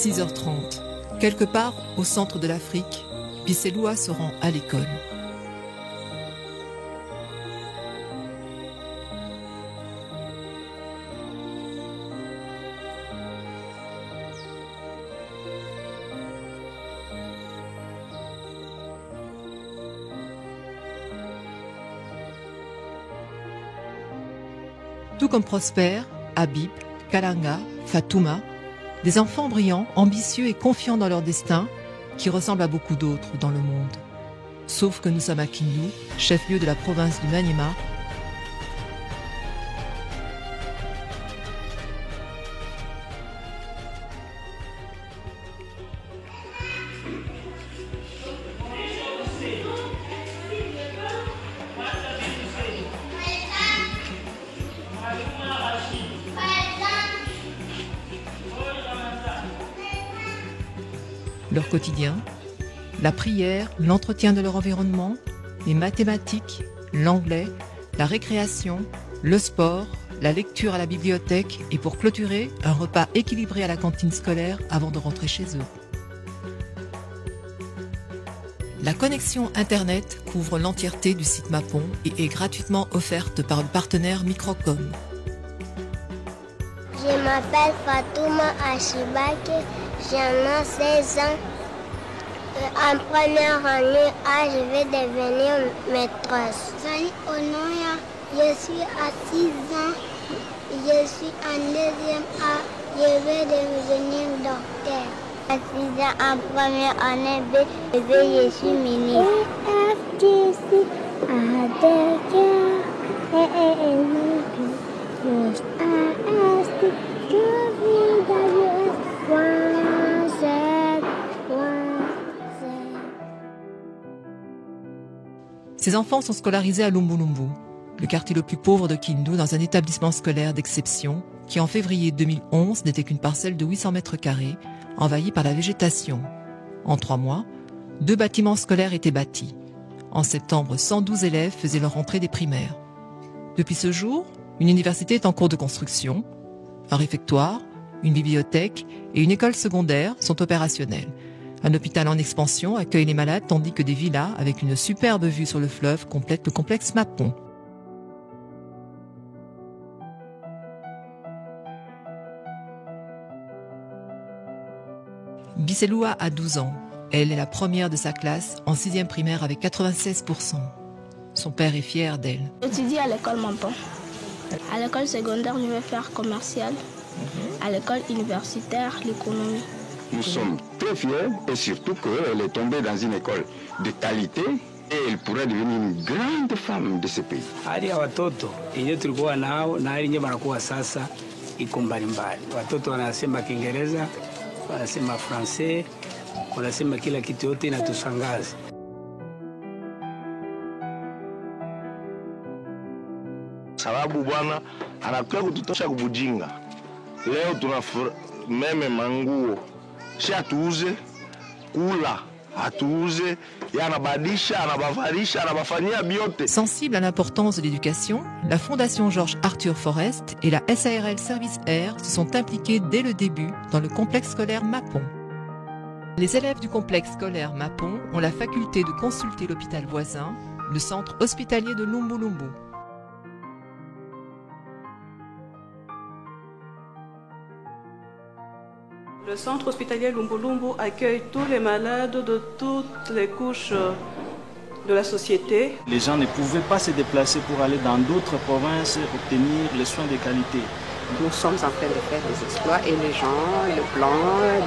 6h30. Quelque part au centre de l'Afrique, Bisseloua se rend à l'école. Tout comme Prosper, Habib, Kalanga, Fatouma, des enfants brillants, ambitieux et confiants dans leur destin, qui ressemblent à beaucoup d'autres dans le monde. Sauf que nous sommes à Kindu, chef-lieu de la province du Maniema. Leur quotidien, la prière, l'entretien de leur environnement, les mathématiques, l'anglais, la récréation, le sport, la lecture à la bibliothèque et pour clôturer, un repas équilibré à la cantine scolaire avant de rentrer chez eux. La connexion Internet couvre l'entièreté du site Mapon et est gratuitement offerte par le partenaire Microcom. Je m'appelle Fatouma Achibake, j'en ai 16 ans. En première année A, je vais devenir maîtresse. Salut Onoya, je suis à 6 ans, je suis en deuxième A, je vais devenir docteur. À 6 ans, en première année B, je suis ministre. Ces enfants sont scolarisés à Lumbulumbu, le quartier le plus pauvre de Kindu, dans un établissement scolaire d'exception qui, en février 2011, n'était qu'une parcelle de 800 mètres carrés, envahie par la végétation. En 3 mois, 2 bâtiments scolaires étaient bâtis. En septembre, 112 élèves faisaient leur entrée des primaires. Depuis ce jour, une université est en cours de construction, un réfectoire, une bibliothèque et une école secondaire sont opérationnels. Un hôpital en expansion accueille les malades tandis que des villas avec une superbe vue sur le fleuve complètent le complexe Mapon. Bisseloua a 12 ans. Elle est la première de sa classe en 6e primaire avec 96%. Son père est fier d'elle. J'étudie à l'école Mapon. À l'école secondaire, je vais faire commercial. À l'école universitaire, l'économie. Nous sommes très fiers et surtout qu'elle est tombée dans une école de qualité et elle pourrait devenir une grande femme de ce pays. Hali ya watoto yenye tulikuwa nao na hali yenye wanakuwa sasa iko mbalimbali. Watoto wanasema Kiingereza, wanasema Francais, wanasema kila kitu yote inatushangaza. Sababu bwana anakuja kututosha kubujinga. Leo tuna meme manguo. Si atuuze, kula, atuuze, yanabadisha, anabavalisha, anabafanyia biote. Sensible à l'importance de l'éducation, la Fondation Georges Arthur Forest et la SARL Service Air se sont impliqués dès le début dans le complexe scolaire Mapon. Les élèves du complexe scolaire Mapon ont la faculté de consulter l'hôpital voisin, le centre hospitalier de Lumbulumbu. Le centre hospitalier Lumbulumbu accueille tous les malades de toutes les couches de la société. Les gens ne pouvaient pas se déplacer pour aller dans d'autres provinces obtenir les soins de qualité. Nous sommes en train de faire des exploits et les gens, le plan,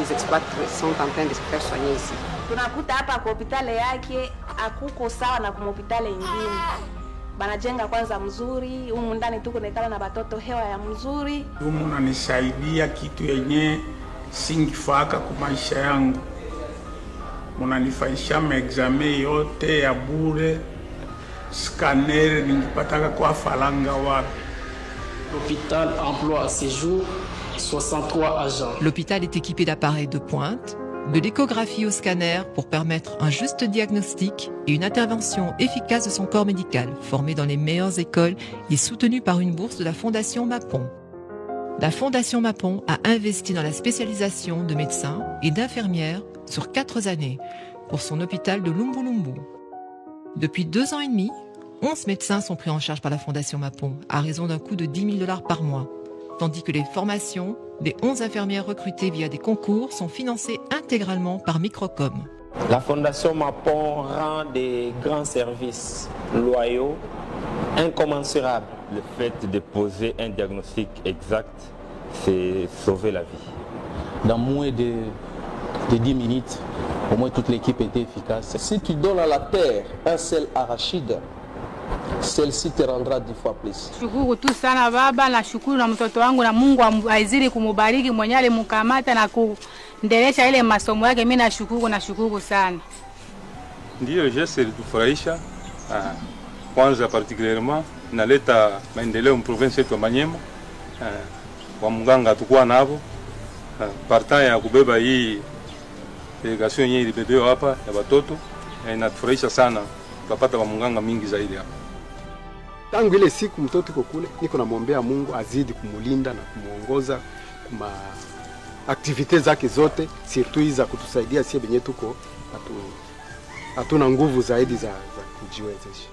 les exploits sont en train de se faire soigner ici. Tunakuta hapa kwa hospitali yake akuko sawa na kwa hospitali nyingine. Banajenga kwanza mzuri, humu ndani tuko nekala na batoto hewa ya mzuri. Humu nanisaidia kitu yenye singifaka kwa maisha yangu. Munanifaisha maexame yote ya bure, scanner ningipataka kwa falanga wapi. L'hôpital emploie à ce jour 63 agents. L'hôpital est équipé d'appareils de pointe, de l'échographie au scanner pour permettre un juste diagnostic et une intervention efficace de son corps médical, formé dans les meilleures écoles et soutenu par une bourse de la Fondation Mapon. La Fondation Mapon a investi dans la spécialisation de médecins et d'infirmières sur 4 années pour son hôpital de Lumbulumbu. Depuis 2 ans et demi, 11 médecins sont pris en charge par la Fondation Mapon à raison d'un coût de $10 000 par mois, tandis que les formations des 11 infirmières recrutées via des concours sont financées intégralement par Microcom. La Fondation Mapon rend des grands services loyaux, incommensurables. Le fait de poser un diagnostic exact, c'est sauver la vie. Dans moins de 10 minutes, au moins toute l'équipe était efficace. Si tu donnes à la terre un seul arachide, celle-ci te rendra 10 fois plus. Shukuru tu sana baba, na shukuru na mtoto wangu na Mungu aizidi kumubariki mwenye alimkamata na kuendelesha ile masomo yake. Mimi nashukuru sana. Ndio geste ilitufurahisha kwanza, particulièrement inaleta maendeleo province yetu ya Manyema. Wa mganga tukua navo partant ya kubeba hii delegation yenyewe ilibebewa hapa ya watoto, inatufurahisha sana, tutapata wa mganga mingi zaidi hapa. Tangu ile siku mtoto yuko kule, niko namwombea Mungu azidi kumulinda na kumuongoza kuma activités zake zote, surtout hizi za kutusaidia sisi benye tuko hatuna nguvu zaidi za kujiwezesha.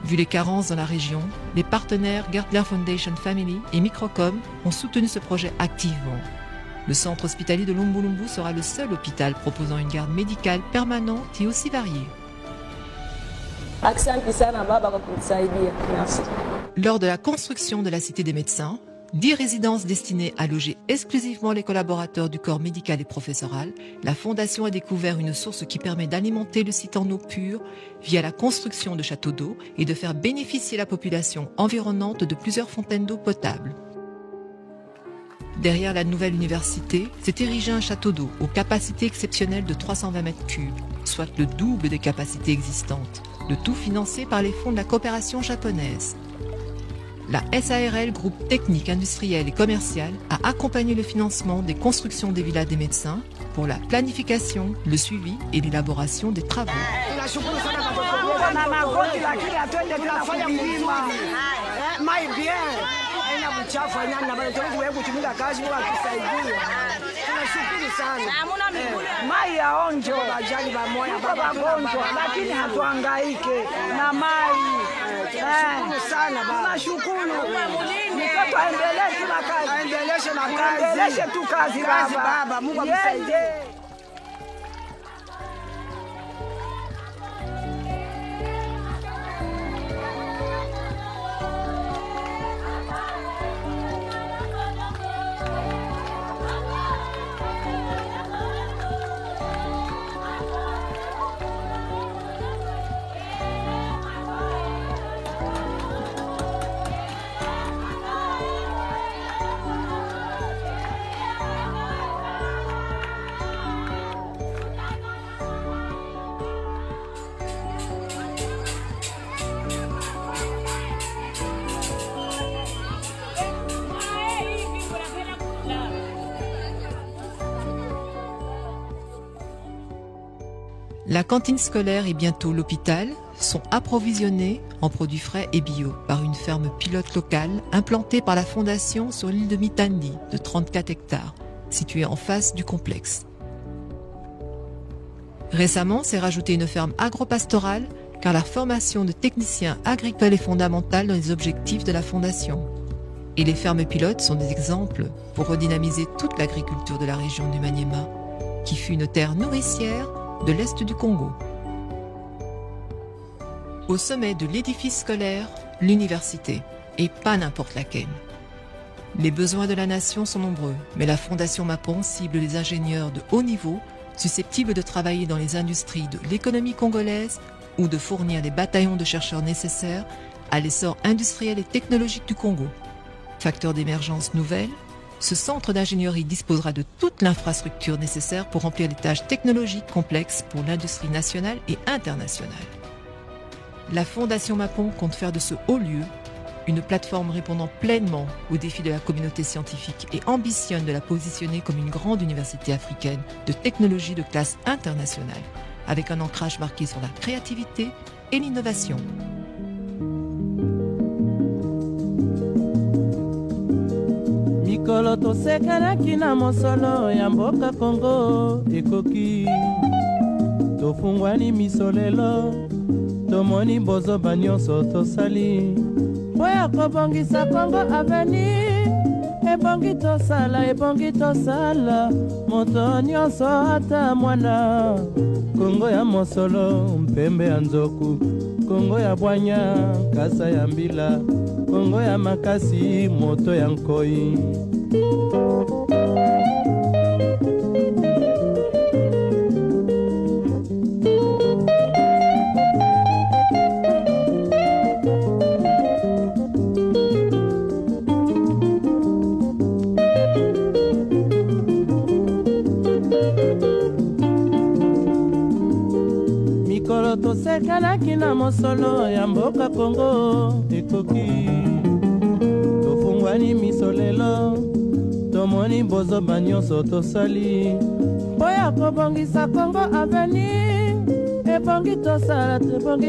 Vu les carences dans la région, les partenaires Gertler Foundation Family et Microcom ont soutenu ce projet activement. Le centre hospitalier de Lumbulumbu sera le seul hôpital proposant une garde médicale permanente et aussi variée. Lors de la construction de la Cité des médecins, 10 résidences destinées à loger exclusivement les collaborateurs du corps médical et professoral, la Fondation a découvert une source qui permet d'alimenter le site en eau pure via la construction de châteaux d'eau et de faire bénéficier la population environnante de plusieurs fontaines d'eau potable. Derrière la nouvelle université, s'est érigé un château d'eau aux capacités exceptionnelles de 320 mètres cubes, soit le double des capacités existantes, le tout financé par les fonds de la coopération japonaise. La SARL, groupe technique, industriel et commercial, a accompagné le financement des constructions des villas des médecins pour la planification, le suivi et l'élaboration des travaux. Mai ya onjo wajali pamoja kwa wagonjwa, lakini hatuhangaike na mai. Tunashukuru sana baba. Tunashukuru. Mtoto aendelee tu na kazi. Aendeleshe na kazi. Aendeleshe tu kazi baba. Mungu amsaidie. La cantine scolaire et bientôt l'hôpital sont approvisionnés en produits frais et bio par une ferme pilote locale implantée par la Fondation sur l'île de Mitandi de 34 hectares, située en face du complexe. Récemment, s'est rajoutée une ferme agropastorale car la formation de techniciens agricoles est fondamentale dans les objectifs de la Fondation. Et les fermes pilotes sont des exemples pour redynamiser toute l'agriculture de la région du Maniema, qui fut une terre nourricière de l'Est du Congo. Au sommet de l'édifice scolaire, l'université, et pas n'importe laquelle. Les besoins de la nation sont nombreux, mais la Fondation Mapon cible les ingénieurs de haut niveau susceptibles de travailler dans les industries de l'économie congolaise ou de fournir les bataillons de chercheurs nécessaires à l'essor industriel et technologique du Congo. Facteur d'émergence nouvelle, ce centre d'ingénierie disposera de toute l'infrastructure nécessaire pour remplir les tâches technologiques complexes pour l'industrie nationale et internationale. La Fondation Mapon compte faire de ce haut lieu une plateforme répondant pleinement aux défis de la communauté scientifique et ambitionne de la positionner comme une grande université africaine de technologie de classe internationale, avec un ancrage marqué sur la créativité et l'innovation. mikolo tosekanaki na mosolo ya mboka Kongo ekoki tofungwani misolelo tomoni bozoba nyonso tosali po ya kobongisa Kongo Avenir ebongi tosala moto nyonso ata mwana Kongo ya mosolo mpembe ya nzoku Kongo ya bwanya kasa ya mbila Kongo ya makasi moto ya nkoi mikolo tosekanaki na mosolo ya mboka Kongo ekoki tofungwani misolelo tomoni bozoba nyonso tosali po ya kobongisa Kongo Avenir ebongi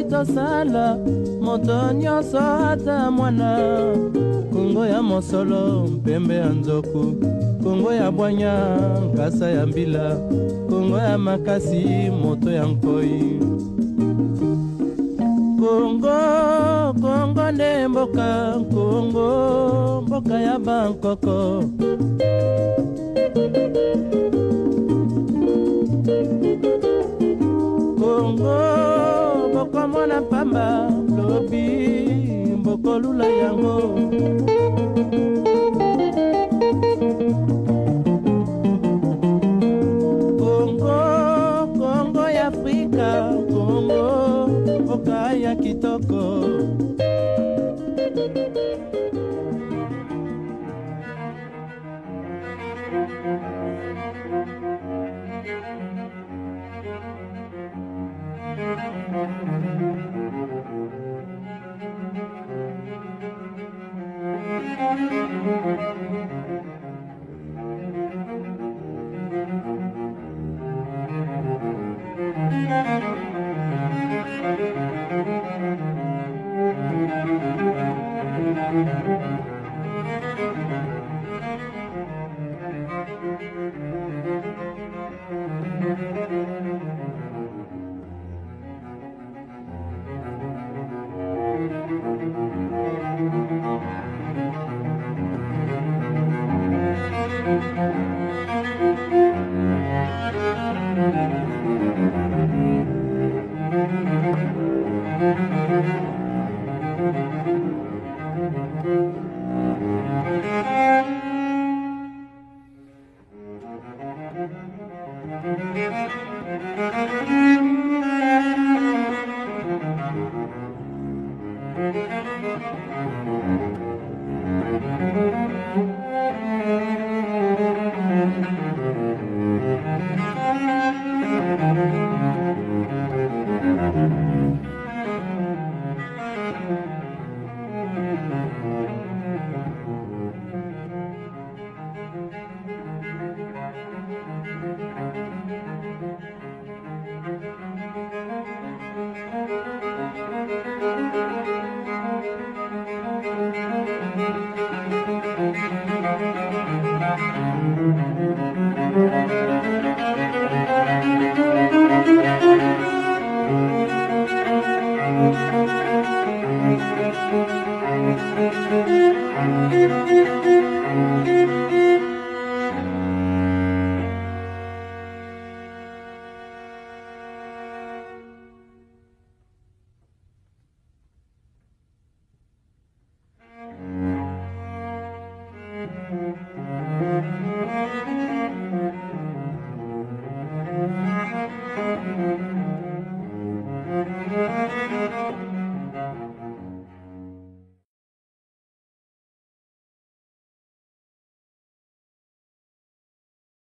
tosala moto nyonso ata mwana Kongo ya mosolo mpembe ya nzoku Kongo ya bwanya nkasa ya mbila Kongo ya makasi moto ya nkoi Kongo nde mboka Kongo mboka ya Bangkoko Kongo mboka mwana pamba lobi mboko lula yango Kongo ya Afrika Kongo mboka ya kitoko Thank you.